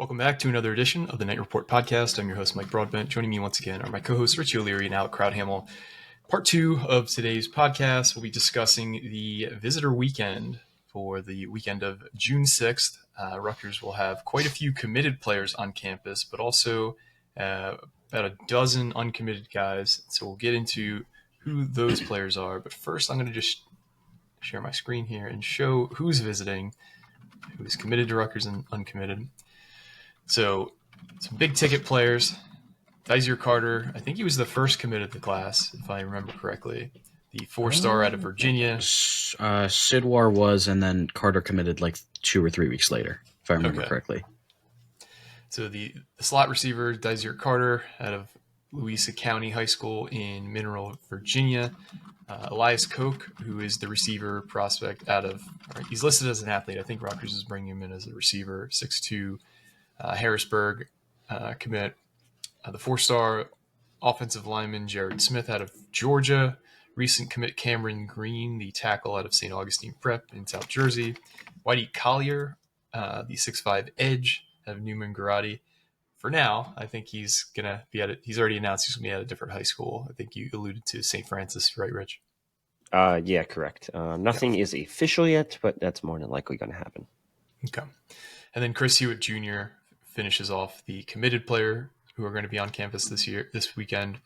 Welcome back to another edition of the Night Report podcast. I'm your host, Mike Broadbent. Joining me once again are my co-hosts, Richie and Alec Crowdhamel. Part 2 of today's podcast, we'll be discussing the visitor weekend for the weekend of June 6th. Rutgers will have quite a few committed players on campus, but also about a dozen uncommitted guys. So we'll get into who those players are. But first, I'm going to just share my screen here and show who's visiting, who's committed to Rutgers and uncommitted. So some big ticket players. Dyzier Carter, I think he was the first committed to the class, if I remember correctly. The 4-star out of Virginia. Sidwar was, and then Carter committed like 2 or 3 weeks later, if I remember correctly. So the slot receiver, Dyzier Carter, out of Louisa County High School in Mineral, Virginia. Elias Koch, who is the receiver prospect he's listed as an athlete. I think Rutgers is bringing him in as a receiver, 6'2", Harrisburg commit. The 4-star offensive lineman Jared Smith out of Georgia. Recent commit Cameron Green, the tackle out of St. Augustine Prep in South Jersey. Whitey Collier, the 6'5" edge out of Newman Garati. For now, I think he's going to be he's already announced he's going to be at a different high school. I think you alluded to St. Francis, right, Rich? Yeah, correct. Nothing is official yet, but that's more than likely going to happen. Okay. And then Chris Hewitt Jr. finishes off the committed player who are going to be on campus this weekend.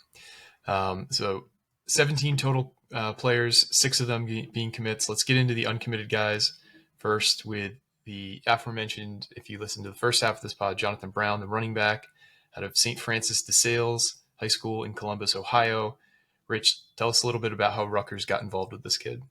So 17 total players, 6 of them being commits. Let's get into the uncommitted guys first with the aforementioned, if you listen to the first half of this pod, Jonathan Brown, the running back out of St. Francis de Sales High School in Columbus, Ohio. Rich, tell us a little bit about how Rutgers got involved with this kid.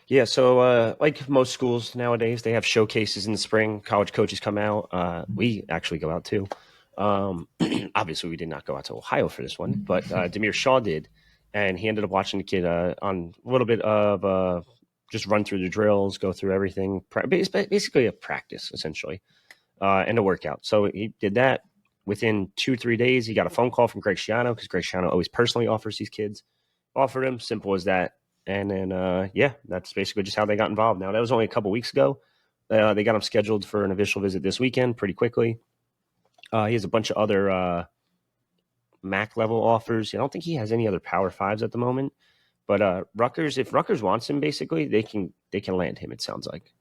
Yeah, so like most schools nowadays, they have showcases in the spring. College coaches come out. We actually go out too. Obviously, we did not go out to Ohio for this one, but Demir Shaw did, and he ended up watching the kid on a little bit of just run through the drills, go through everything. Basically a practice, essentially, and a workout. So he did that. Within 2-3 days, he got a phone call from Greg Schiano, because Greg Schiano always personally offers these kids. Offered him, simple as that. And then, that's basically just how they got involved. Now, that was only a couple weeks ago. They got him scheduled for an official visit this weekend pretty quickly. He has a bunch of other MAC level offers. I don't think he has any other Power 5s at the moment. But if Rutgers wants him, basically, they can land him, it sounds like.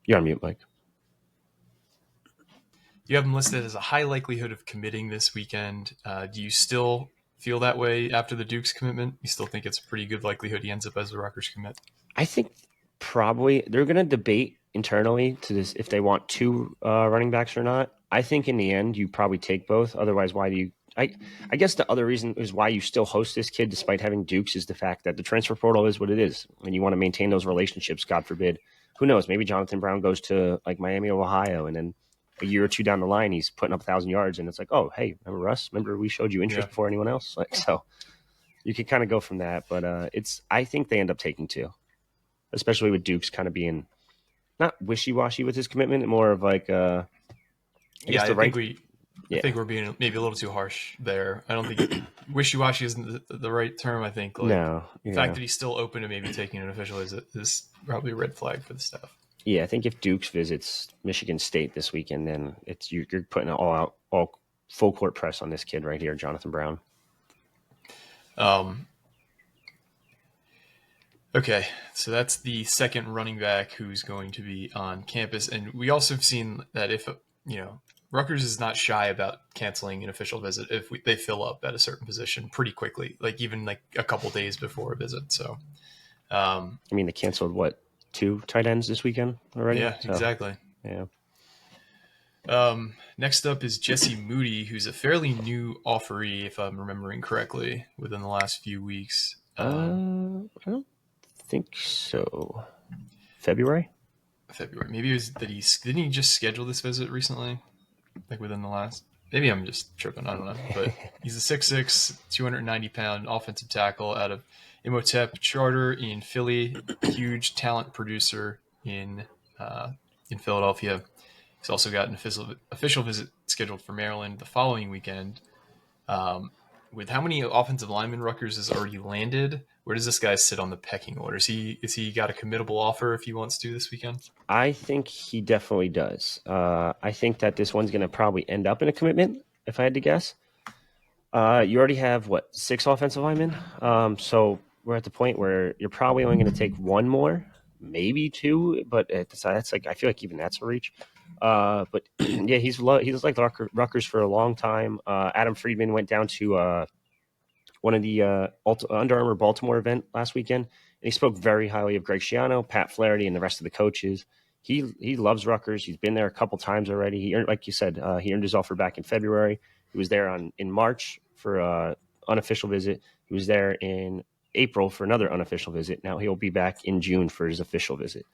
You're on mute, Mike. You have him listed as a high likelihood of committing this weekend. Do you still feel that way after the Duke's commitment? You still think it's a pretty good likelihood he ends up as a Rutgers commit? I think probably they're going to debate internally to this if they want 2 running backs or not. I think in the end you probably take both. Otherwise, why do you? I guess the other reason is why you still host this kid despite having Dukes is the fact that the transfer portal is what it is, and you want to maintain those relationships. God forbid, who knows? Maybe Jonathan Brown goes to like Miami of Ohio, and then a year or 2 down the line, he's putting up 1,000 yards, and it's like, oh, hey, remember Russ? Remember we showed you interest before anyone else? Like, so you could kind of go from that, but I think they end up taking 2, especially with Dukes kind of being not wishy-washy with his commitment, more of like, I think we're being maybe a little too harsh there. I don't think wishy-washy isn't the right term. I think the fact that he's still open to maybe taking an official is probably a red flag for the staff. Yeah, I think if Dukes visits Michigan State this weekend, then you're putting all full court press on this kid right here, Jonathan Brown. Okay, so that's the second running back who's going to be on campus, and we also have seen that if Rutgers is not shy about canceling an official visit if they fill up at a certain position pretty quickly, like even like a couple days before a visit. So, they canceled 2 tight ends this weekend already? Yeah, exactly. Yeah. Next up is Jesse Moody, who's a fairly new offeree, if I'm remembering correctly, within the last few weeks. I don't think so. February? Maybe it was that didn't he just schedule this visit recently? Like within the last... Maybe I'm just tripping. I don't know. But he's a 6'6", 290-pound offensive tackle out of Imhotep Charter in Philly, huge talent producer in Philadelphia. He's also got an official visit scheduled for Maryland the following weekend. with how many offensive linemen Rutgers has already landed, where does this guy sit on the pecking order? Is he got a committable offer if he wants to this weekend? I think he definitely does. I think that this one's going to probably end up in a commitment, if I had to guess. You already have, 6 offensive linemen? So we're at the point where you're probably only going to take one more, maybe 2, but that's like, I feel like even that's a reach. But yeah, he's like Rutgers for a long time. Adam Friedman went down to one of the Under Armour Baltimore event last weekend, and he spoke very highly of Greg Schiano, Pat Flaherty, and the rest of the coaches. He loves Rutgers. He's been there a couple times already. He earned, like you said, he earned his offer back in February. He was there in March for an unofficial visit. He was there in April for another unofficial visit. Now he'll be back in June for his official visit.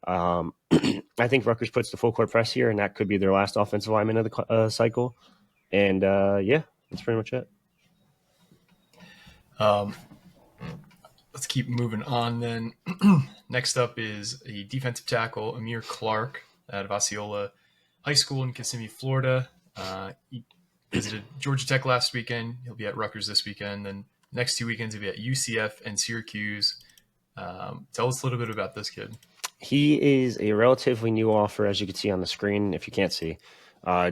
I think Rutgers puts the full court press here, and that could be their last offensive lineman of the cycle. And yeah, that's pretty much it. Let's keep moving on then. Next up is a defensive tackle, Amir Clark, out of Osceola High School in Kissimmee, Florida. He visited Georgia Tech last weekend. He'll be at Rutgers this weekend. Then next 2 weekends, he'll be at UCF and Syracuse. Tell us a little bit about this kid. He is a relatively new offer, as you can see on the screen, if you can't see.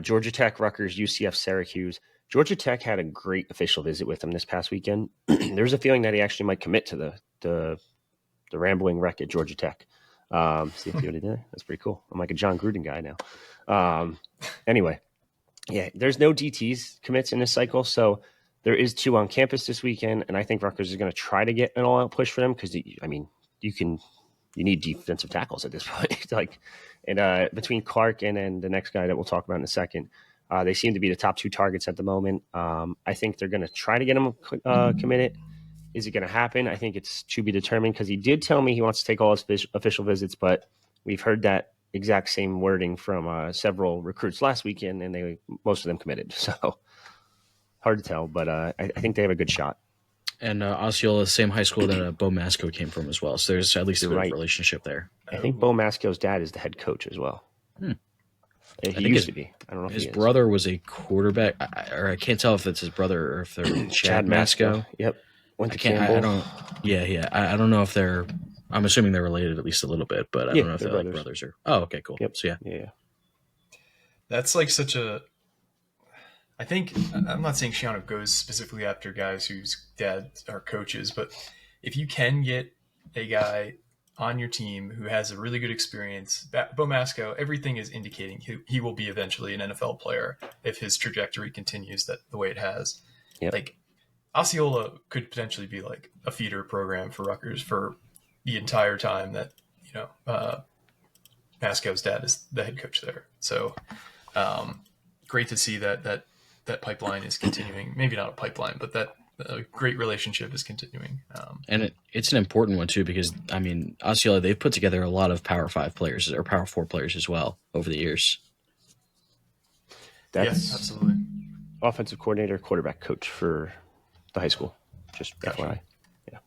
Georgia Tech, Rutgers, UCF, Syracuse. Georgia Tech had a great official visit with him this past weekend. There's a feeling that he actually might commit to the rambling wreck at Georgia Tech. See if he did that. That's pretty cool. I'm like a John Gruden guy now. Anyway, yeah, there's no DTs commits in this cycle, so there is 2 on campus this weekend, and I think Rutgers is going to try to get an all-out push for them because, I mean, you need defensive tackles at this point. Between Clark and then the next guy that we'll talk about in a second, they seem to be the top 2 targets at the moment. I think they're going to try to get him committed. Is it going to happen? I think it's to be determined because he did tell me he wants to take all his official visits, but we've heard that exact same wording from several recruits last weekend, and most of them committed. So hard to tell, but I think they have a good shot. And Osceola, the same high school that Bo Masco came from as well. So there's at least a bit of relationship there. I think Bo Masco's dad is the head coach as well. He used to be. I don't know if his brother was a quarterback, or I can't tell if it's his brother or if they're Chad Masco. Yep. Went to Campbell. I don't know if they're. I'm assuming they're related at least a little bit, but I don't know if they're like brothers or. Oh, okay, cool. Yep. So yeah. That's like such a. I think I'm not saying Schiano goes specifically after guys whose dads are coaches, but if you can get a guy on your team who has a really good experience, Bo Masco, everything is indicating he will be eventually an NFL player if his trajectory continues the way it has. Yep. Like Osceola could potentially be like a feeder program for Rutgers for the entire time that Masco's dad is the head coach there. So great to see that pipeline is continuing. Maybe not a pipeline, but that great relationship is continuing. And it's an important one too, because I mean, Osceola, they've put together a lot of Power 5 players or Power 4 players as well over the years. That's absolutely. Offensive coordinator, quarterback coach for the high school. Just FYI. Yeah.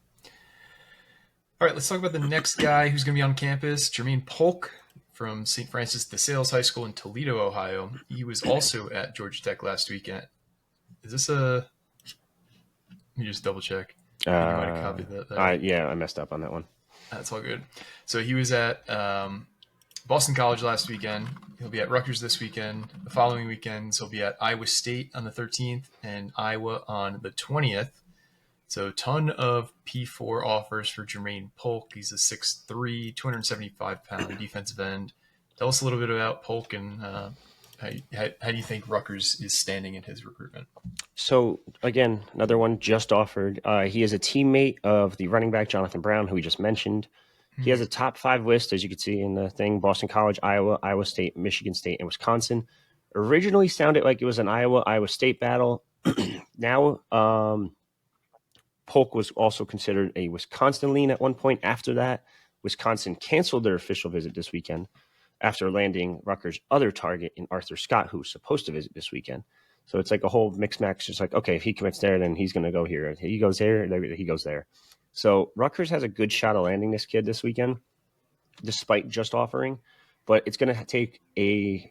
All right, let's talk about the next guy who's going to be on campus, Germaine Pulk from St. Francis de Sales High School in Toledo, Ohio. He was also at Georgia Tech last weekend. Is this a... Let me just double check. You might have copied that. Yeah, I messed up on that one. That's all good. So he was at Boston College last weekend. He'll be at Rutgers this weekend. The following weekends, he'll be at Iowa State on the 13th and Iowa on the 20th. So a ton of P4 offers for Germaine Pulk. He's a 6'3", 275-pound defensive end. Tell us a little bit about Pulk and how do you think Rutgers is standing in his recruitment? So, again, another one just offered. He is a teammate of the running back, Jonathan Brown, who we just mentioned. Mm-hmm. He has a top 5 list, as you can see in the thing: Boston College, Iowa, Iowa State, Michigan State, and Wisconsin. Originally sounded like it was an Iowa State battle. Now, Polk was also considered a Wisconsin lean at one point. After that, Wisconsin canceled their official visit this weekend after landing Rutgers' other target in Arthur Scott, who was supposed to visit this weekend. So it's like a whole mix match. Just like, okay, if he commits there, then he's going to go here. If he goes there, he goes there. So Rutgers has a good shot of landing this kid this weekend, despite just offering. But it's going to take I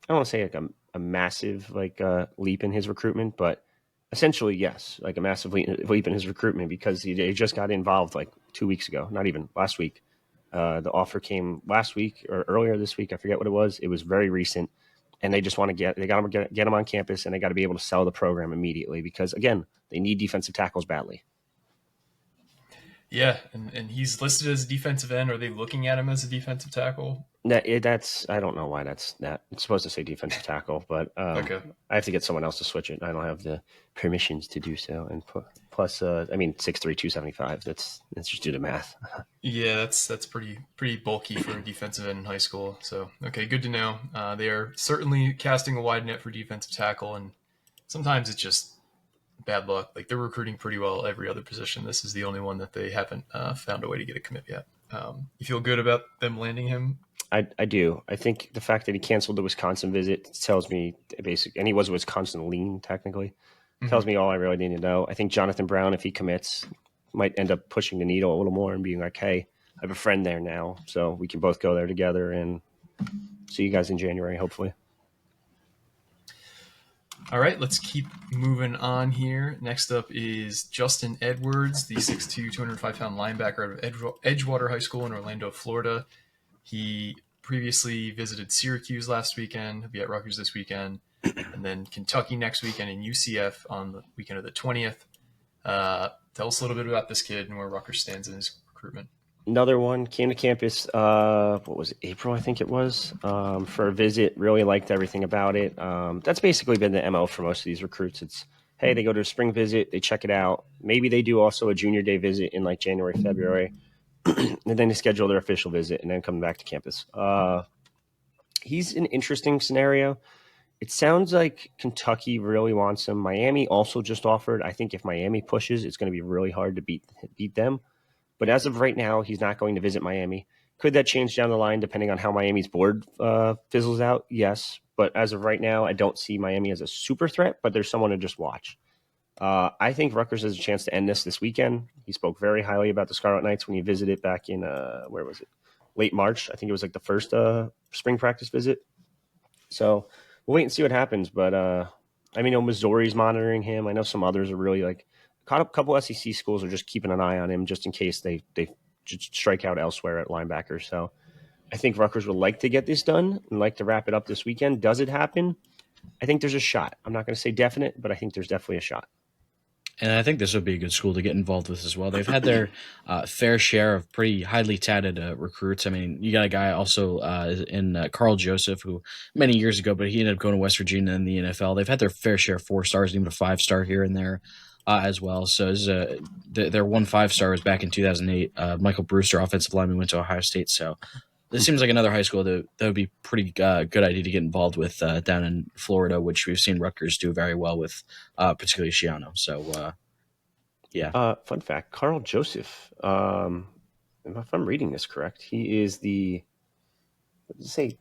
don't want to say like a massive leap in his recruitment, but Essentially, yes, like a massive leap in his recruitment because he just got involved like 2 weeks ago, not even last week. The offer came last week or earlier this week. I forget what it was. It was very recent, and they just want to get him on campus, and they got to be able to sell the program immediately because again, they need defensive tackles badly. Yeah, and he's listed as a defensive end. Are they looking at him as a defensive tackle? That's I don't know why that's that. It's supposed to say defensive tackle, but Okay. I have to get someone else to switch it. I don't have the permissions to do so. And plus, I mean, 6'3", 275. That's just do the math. Yeah, that's pretty bulky for a defensive end in high school. So okay, good to know. They are certainly casting a wide net for defensive tackle, and sometimes it's just bad luck. Like they're recruiting pretty well every other position. This is the only one that they haven't found a way to get a commit yet. You feel good about them landing him? I do. I think the fact that he canceled the Wisconsin visit tells me basically, and he was a Wisconsin lean technically, tells me all I really need to know. I think Jonathan Brown, if he commits, might end up pushing the needle a little more and being like, hey, I have a friend there now, so we can both go there together and see you guys in January, hopefully. All right, let's keep moving on here. Next up is Justin Edwards, the 6'2", 205-pound linebacker out of Edgewater High School in Orlando, Florida. He previously visited Syracuse last weekend. He'll be at Rutgers this weekend. And then Kentucky next weekend and UCF on the weekend of the 20th. Tell us a little bit about this kid and where Rutgers stands in his recruitment. Another one came to campus, what was it, April, I think it was, for a visit. Really liked everything about it. That's basically been the MO for most of these recruits. It's, hey, they go to a spring visit, they check it out. Maybe they do also a junior day visit in like January, February. And then they schedule their official visit and then come back to campus. He's an interesting scenario. It sounds like Kentucky really wants him. Miami also just offered. I think if Miami pushes, it's going to be really hard to beat them. But as of right now, he's not going to visit Miami. Could that change down the line depending on how Miami's board fizzles out? Yes. But as of right now, I don't see Miami as a super threat, but there's someone to just watch. I think Rutgers has a chance to end this weekend. He spoke very highly about the Scarlet Knights when he visited back in, where was it? Late March. I think it was like the first spring practice visit. So we'll wait and see what happens. But I mean, Missouri's monitoring him. I know some others are really like, a couple SEC schools are just keeping an eye on him just in case they just strike out elsewhere at linebacker. So I think Rutgers would like to get this done and like to wrap it up this weekend. Does it happen? I think there's a shot. I'm not going to say definite, but I think there's definitely a shot. And I think this would be a good school to get involved with as well. They've had their fair share of pretty highly touted recruits. I mean, you got a guy also in Carl Joseph, who many years ago, but he ended up going to West Virginia in the NFL. They've had their fair share of 4 stars, even a 5-star here and there as well. So their 1 5-star was back in 2008. Michael Brewster, offensive lineman, went to Ohio State. So this seems like another high school that would be pretty good idea to get involved with down in Florida, which we've seen Rutgers do very well with, particularly Schiano. So, yeah. Fun fact, Carl Joseph, if I'm reading this correct, he is the, what does it say,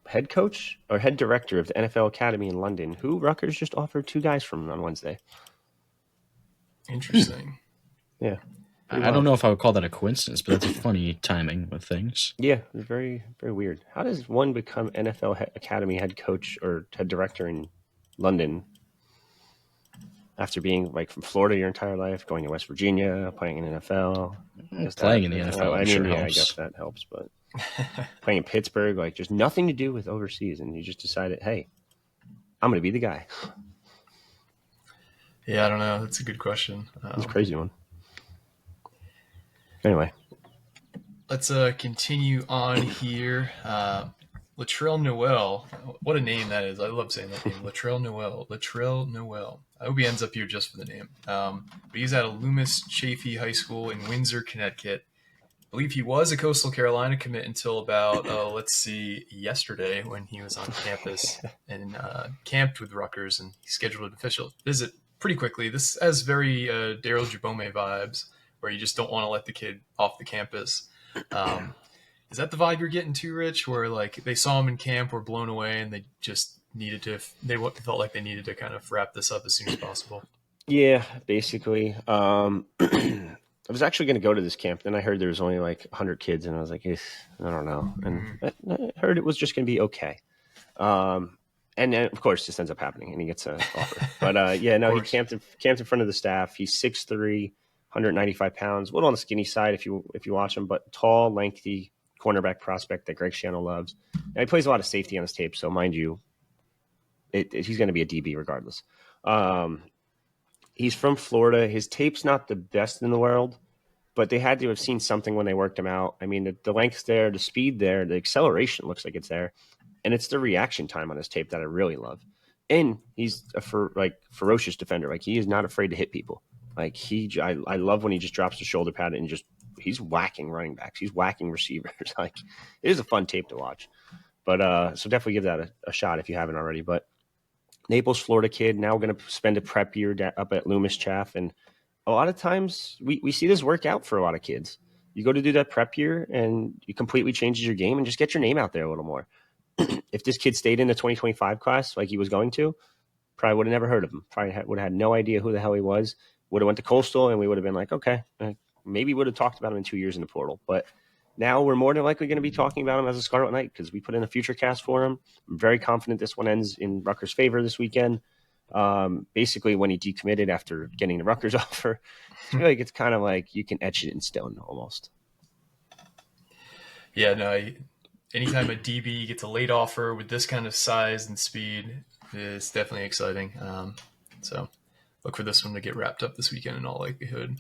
head coach or head director of the NFL Academy in London, who Rutgers just offered 2 guys from on Wednesday. Interesting. Yeah. I don't know if I would call that a coincidence, but that's a funny timing with things. Yeah, very, very weird. How does one become NFL Academy head coach or head director in London after being like from Florida your entire life, going to West Virginia, playing in NFL? Playing in the NFL, I mean, sure yeah, helps. I guess that helps, but playing in Pittsburgh, like just nothing to do with overseas, and you just decided, hey, I'm going to be the guy. Yeah, I don't know. That's a good question. It's a crazy one. Anyway, let's continue on here. Latril Noel. What a name that is. I love saying that name. Latril Noel. I hope he ends up here just for the name. But he's at a Loomis Chaffee High School in Windsor, Connecticut. I believe he was a Coastal Carolina commit until about, yesterday when he was on campus and camped with Rutgers, and he scheduled an official visit pretty quickly. This has very Daryl Jabome vibes, where you just don't want to let the kid off the campus. Is that the vibe you're getting too, Rich, where like they saw him in camp, were blown away, and they just felt like they needed to kind of wrap this up as soon as possible? Yeah, basically. I was actually going to go to this camp. Then I heard there was only like 100 kids, and I was like, I don't know. And I heard it was just going to be okay. And And then, of course, this ends up happening, and he gets an offer. But yeah, no, he camped in front of the staff. He's 6'3", 195 pounds, a little on the skinny side if you watch him, but tall, lengthy cornerback prospect that Greg Schiano loves. Now, he plays a lot of safety on his tape, so mind you, he's going to be a DB regardless. He's from Florida. His tape's not the best in the world, but they had to have seen something when they worked him out. I mean, the length's there, the speed there, the acceleration looks like it's there, and it's the reaction time on his tape that I really love. And he's a ferocious defender. Like, he is not afraid to hit people. Like, I love when he just drops the shoulder pad and he's whacking running backs. He's whacking receivers. Like, it is a fun tape to watch. But so definitely give that a shot if you haven't already. But Naples, Florida kid, now going to spend a prep year up at Loomis Chaff. And a lot of times we see this work out for a lot of kids. You go to do that prep year and it completely changes your game, and just get your name out there a little more. If this kid stayed in the 2025 class like he was going to, probably would have never heard of him. Probably would have had no idea who the hell he was. Would have went to Coastal, and we would have been like, okay, maybe would have talked about him in 2 years in the portal. But now we're more than likely going to be talking about him as a Scarlet Knight because we put in a future cast for him. I'm very confident this one ends in Rutgers' favor this weekend. Basically, when he decommitted after getting the Rutgers offer, I feel like it's kind of like you can etch it in stone almost. Yeah, no, anytime a DB gets a late offer with this kind of size and speed, it's definitely exciting. So look for this one to get wrapped up this weekend in all likelihood.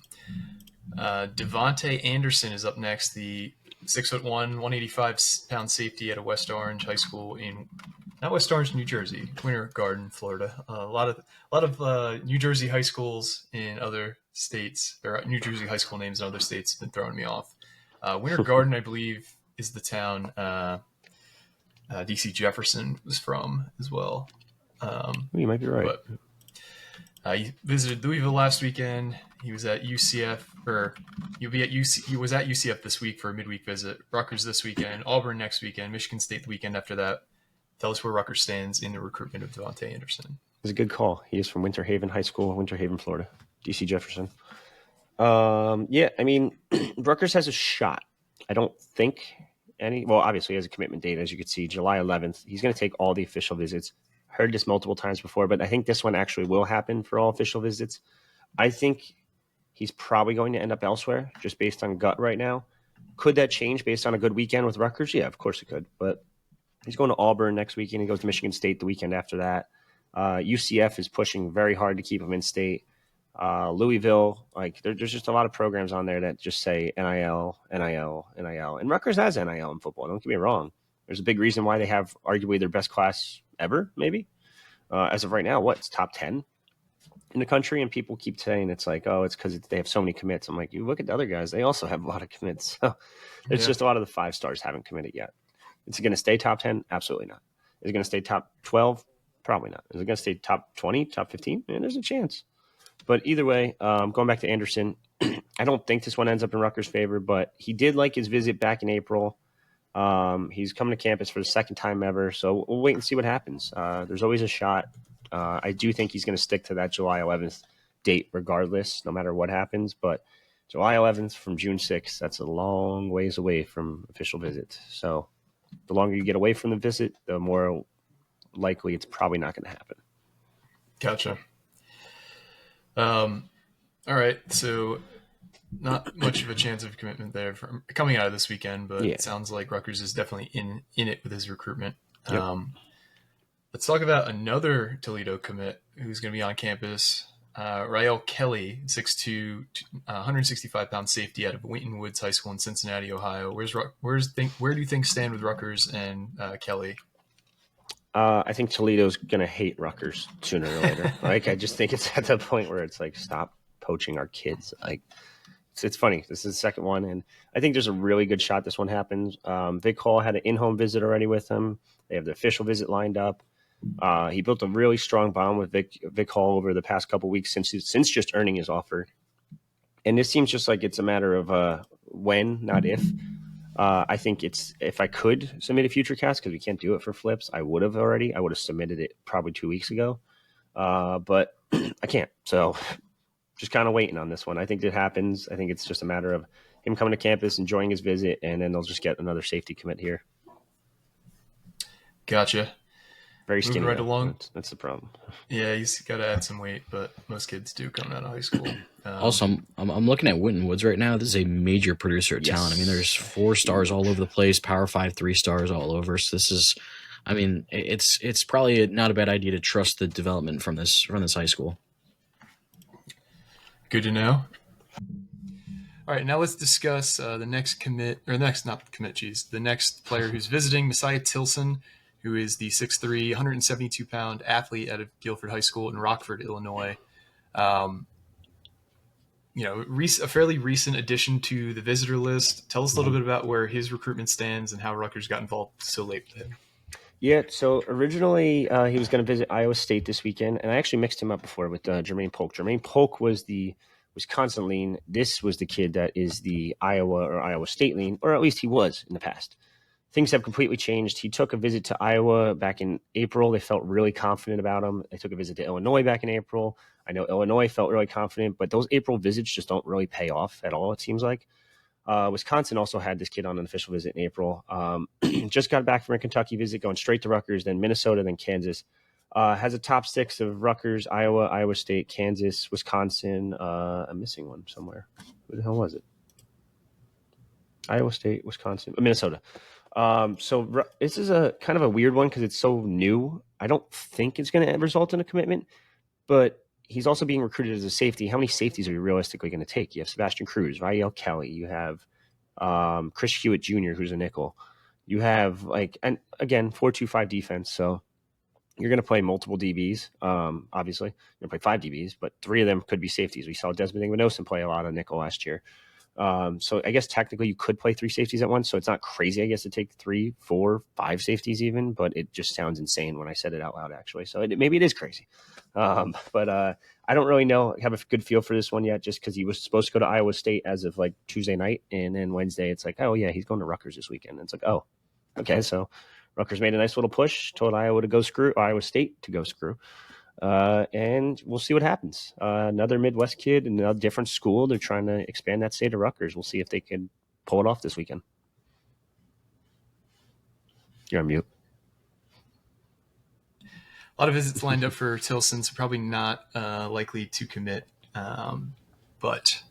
Devonte Anderson is up next, the 6'1", 185-pound safety out of West Orange High School not West Orange, New Jersey, Winter Garden, Florida. A lot of New Jersey high schools in other states, or New Jersey high school names in other states have been throwing me off. Winter Garden, I believe, is the town DC Jefferson was from as well. You might be right. But, he visited Louisville last weekend. He was at UCF, he was at UCF this week for a midweek visit. Rutgers this weekend, Auburn next weekend, Michigan State the weekend after that. Tell us where Rutgers stands in the recruitment of Devonte Anderson. It's a good call. He is from Winter Haven High School, Winter Haven, Florida. DC Jefferson. Yeah, I mean, Rutgers has a shot. I don't think obviously he has a commitment date, as you can see, July 11th. He's going to take all the official visits. Heard this multiple times before, but I think this one actually will happen for all official visits. I think he's probably going to end up elsewhere just based on gut right now. Could that change based on a good weekend with Rutgers? Yeah, of course it could. But he's going to Auburn next weekend. He goes to Michigan State the weekend after that. UCF is pushing very hard to keep him in state. Louisville, there's just a lot of programs on there that just say NIL, NIL, NIL. And Rutgers has NIL in football. Don't get me wrong. There's a big reason why they have arguably their best class ever, maybe. As of right now, it's top 10 in the country? And people keep saying it's like, oh, it's because they have so many commits. I'm like, you look at the other guys, they also have a lot of commits. So it's just a lot of the 5 stars haven't committed yet. Is it going to stay top 10? Absolutely not. Is it going to stay top 12? Probably not. Is it going to stay top 20, top 15? And there's a chance. But either way, going back to Anderson, I don't think this one ends up in Rutgers' favor, but he did like his visit back in April. He's coming to campus for the second time ever, so we'll wait and see what happens. There's always a shot. I do think he's going to stick to that July 11th date regardless, no matter what happens. But July 11th from June 6th, that's a long ways away from official visit. So the longer you get away from the visit, the more likely it's probably not going to happen. Gotcha. All right, so not much of a chance of commitment there from coming out of this weekend, but It sounds like Rutgers is definitely in it with his recruitment. Yep. Let's talk about another Toledo commit who's going to be on campus. Rael Kelly, 6'2", 165-pound safety out of Winton Woods High School in Cincinnati, Ohio. Where do you think stand with Rutgers and Kelly? I think Toledo's going to hate Rutgers sooner or later. I just think it's at the point where it's like, stop poaching our kids. It's funny. This is the second one, and I think there's a really good shot this one happens. Vic Hall had an in-home visit already with him. They have the official visit lined up. He built a really strong bond with Vic Hall over the past couple weeks since just earning his offer. And this seems just like it's a matter of when, not if. I think if I could submit a future cast, because we can't do it for flips, I would have already. I would have submitted it probably 2 weeks ago. But I can't. So just kind of waiting on this one. I think it happens. I think it's just a matter of him coming to campus, enjoying his visit, and then they'll just get another safety commit here. Gotcha. Very Moving skinny. right though. along. That's the problem. Yeah, he's got to add some weight, but most kids do coming out of high school. Also, I'm looking at Winton Woods right now. This is a major producer of talent. I mean, there's 4 stars all over the place, Power 5 3 stars all over. So this is, I mean, it's probably not a bad idea to trust the development from this high school. Good to know. All right, now let's discuss the next the next player who's visiting, Messiah Tilson, who is the 6'3", 172-pound athlete out of Guilford High School in Rockford, Illinois. A fairly recent addition to the visitor list. Tell us a little bit about where his recruitment stands and how Rutgers got involved so late with him. Yeah, so originally he was going to visit Iowa State this weekend, and I actually mixed him up before with Germaine Pulk. Germaine Pulk was the Wisconsin lean. This was the kid that is the Iowa or Iowa State lean, or at least he was in the past. Things have completely changed. He took a visit to Iowa back in April. They felt really confident about him. They took a visit to Illinois back in April. I know Illinois felt really confident, but those April visits just don't really pay off at all, it seems like. Wisconsin also had this kid on an official visit in April. Just got back from a Kentucky visit, going straight to Rutgers, then Minnesota, then Kansas. Has a top 6 of Rutgers, Iowa, Iowa State, Kansas, Wisconsin. I'm missing one somewhere. Who the hell was it? Iowa State, Wisconsin, Minnesota. So this is a kind of a weird one because it's so new. I don't think it's going to result in a commitment, but he's also being recruited as a safety. How many safeties are you realistically going to take? You have Sebastian Cruz, Rael Kelly. You have Chris Hewitt Jr., who's a nickel. You have, and again, 4-2-5 defense. So you're going to play multiple DBs, obviously. You're going to play 5 DBs, but 3 of them could be safeties. We saw Desmond Ingvenosen play a lot of nickel last year. So I guess technically you could play 3 safeties at once. So it's not crazy, I guess, to take 3, 4, 5 safeties even, but it just sounds insane when I said it out loud, actually. So maybe it is crazy. But I don't really know. I have a good feel for this one yet, just because he was supposed to go to Iowa State as of like Tuesday night. And then Wednesday, it's like, oh yeah, he's going to Rutgers this weekend. And it's like, oh, okay. So Rutgers made a nice little push, told Iowa to go screw, Iowa State to go screw. And we'll see what happens. Another Midwest kid in a different school. They're trying to expand that state of Rutgers. We'll see if they can pull it off this weekend. You're on mute. A lot of visits lined up for Tilson, so probably not likely to commit, but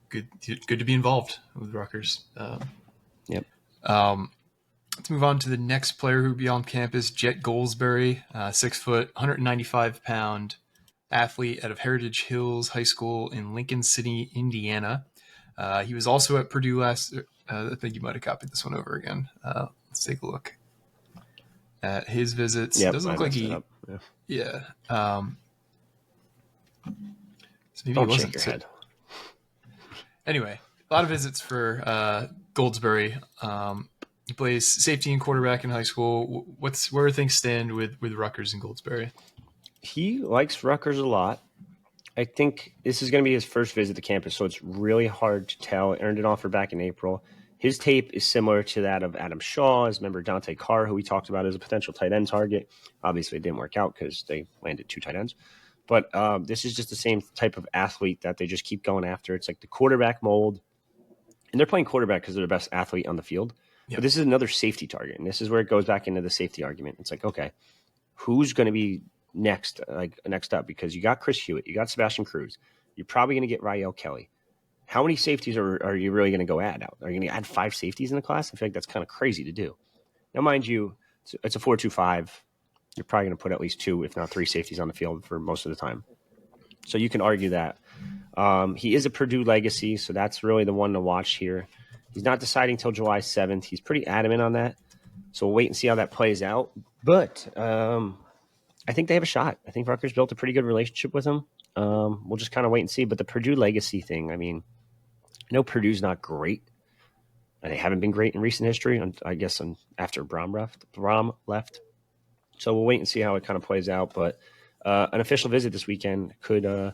good to be involved with Rutgers. Yep. Let's move on to the next player who will be on campus, Jet Goldsbury, 6 foot, 195-pound athlete out of Heritage Hills High School in Lincoln City, Indiana. He was also at Purdue last. I think you might have copied this one over again. Let's take a look at his visits. Yep, Doesn't look like he. Yeah. So maybe Don't he wasn't. shake your head. Anyway, a lot of visits for Goldsbury. He plays safety and quarterback in high school. Where things stand with Rutgers and Goldsbury? He likes Rutgers a lot. I think this is going to be his first visit to campus, so it's really hard to tell. Earned an offer back in April. His tape is similar to that of Adam Shaw, as member Dante Carr, who we talked about as a potential tight end target. Obviously, it didn't work out because they landed 2 tight ends. But this is just the same type of athlete that they just keep going after. It's like the quarterback mold. And they're playing quarterback because they're the best athlete on the field. Yep. But this is another safety target, and this is where it goes back into the safety argument. It's like, okay, who's going to be next up? Because you got Chris Hewitt, you got Sebastian Cruz, you're probably going to get Rael Kelly. How many safeties are you really going to go add out? Are you going to add 5 safeties in the class? I feel like that's kind of crazy to do. Now, mind you, it's a 4-2-5. You're probably going to put at least 2, if not 3 safeties on the field for most of the time. So you can argue that. He is a Purdue legacy, so that's really the one to watch here. He's not deciding till July 7th. He's pretty adamant on that. So we'll wait and see how that plays out. But I think they have a shot. I think Rutgers built a pretty good relationship with him. We'll just kind of wait and see. But the Purdue legacy thing, I mean, I know Purdue's not great. And they haven't been great in recent history, I guess, after Brom left. So we'll wait and see how it kind of plays out. But an official visit this weekend could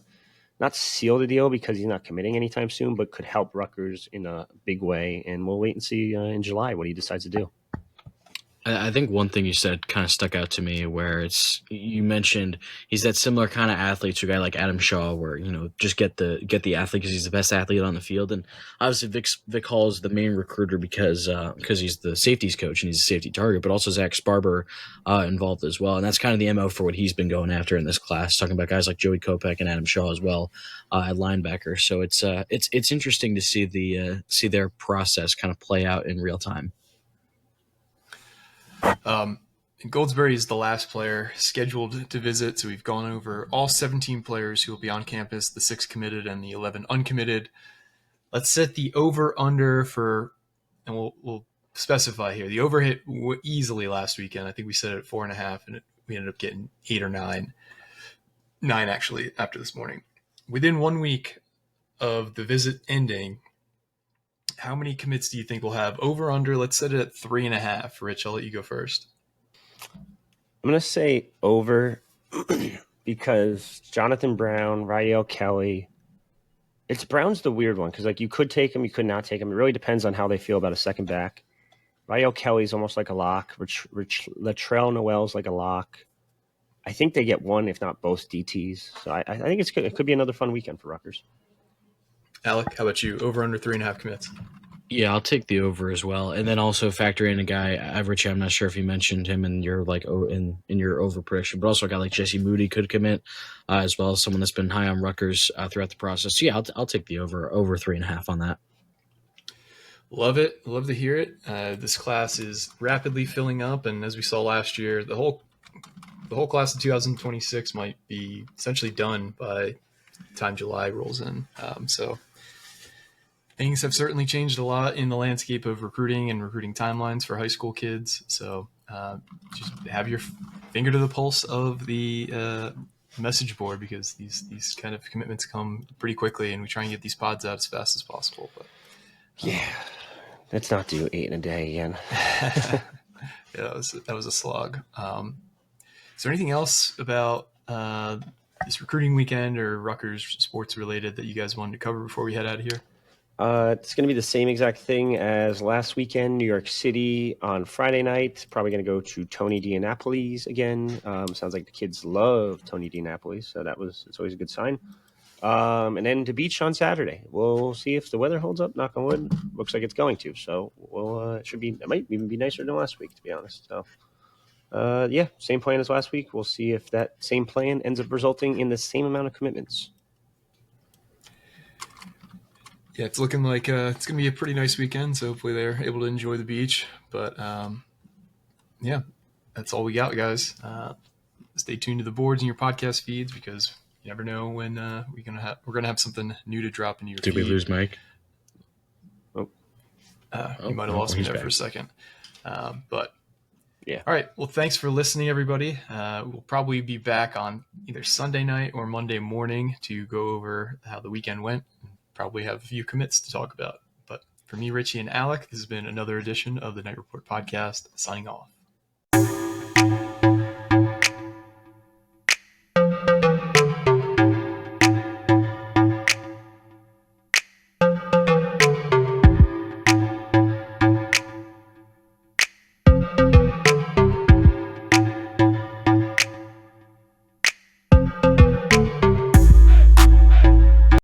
not seal the deal because he's not committing anytime soon, but could help Rutgers in a big way. And we'll wait and see in July what he decides to do. I think one thing you said kind of stuck out to me, where you mentioned he's that similar kind of athlete to a guy like Adam Shaw, where just get the athlete because he's the best athlete on the field. And obviously Vic Hall is the main recruiter because he's the safeties coach and he's a safety target, but also Zach Sparber involved as well. And that's kind of the MO for what he's been going after in this class, talking about guys like Joey Kopech and Adam Shaw as well at linebacker. So it's interesting to see their process kind of play out in real time. Goldsbury is the last player scheduled to visit, so we've gone over all 17 players who will be on campus, the 6 committed and the 11 uncommitted. Let's set the over-under for, and we'll specify here. The over hit easily last weekend. I think we set it at 4.5, and we ended up getting 8 or 9. 9, actually, after this morning. Within 1 week of the visit ending, how many commits do you think we'll have? Over, under, let's set it at 3.5. Rich, I'll let you go first. I'm going to say over because Jonathan Brown, Rael Kelly. Brown's the weird one because you could take him, you could not take him. It really depends on how they feel about a second back. Rael Kelly's almost like a lock. Latril Noel's like a lock. I think they get one, if not both DTs. So I think it could be another fun weekend for Rutgers. Alec, how about you? Over, under 3.5 commits? Yeah, I'll take the over as well, and then also factor in a guy, Richie. I'm not sure if you mentioned him in your in your over prediction, but also a guy like Jesse Moody could commit as well as someone that's been high on Rutgers throughout the process. So yeah, I'll take the over 3.5 on that. Love it, love to hear it. This class is rapidly filling up, and as we saw last year, the whole class of 2026 might be essentially done by the time July rolls in. So. Things have certainly changed a lot in the landscape of recruiting and recruiting timelines for high school kids. So just have your finger to the pulse of the message board because these kind of commitments come pretty quickly, and we try and get these pods out as fast as possible. But yeah, let's not do 8 in a day again. Yeah, that was a slog. Is there anything else about this recruiting weekend or Rutgers sports related that you guys wanted to cover before we head out of here? It's going to be the same exact thing as last weekend, New York City on Friday night. Probably going to go to Tony DiNapoli's again. Sounds like the kids love Tony DiNapoli's, so it's always a good sign. And then to beach on Saturday. We'll see if the weather holds up, knock on wood. Looks like it's going to, so it might even be nicer than last week, to be honest. So, yeah, same plan as last week. We'll see if that same plan ends up resulting in the same amount of commitments. Yeah, it's looking like it's going to be a pretty nice weekend, so hopefully they're able to enjoy the beach. But, yeah, that's all we got, guys. Stay tuned to the boards and your podcast feeds because you never know when we're gonna have something new to drop into your feed. Did we lose Mike? You might have lost me there back for a second. But, yeah. All right, well, thanks for listening, everybody. We'll probably be back on either Sunday night or Monday morning to go over how the weekend went. Probably have a few commits to talk about. But for me, Richie, and Alec, this has been another edition of the Night Report podcast. Signing off.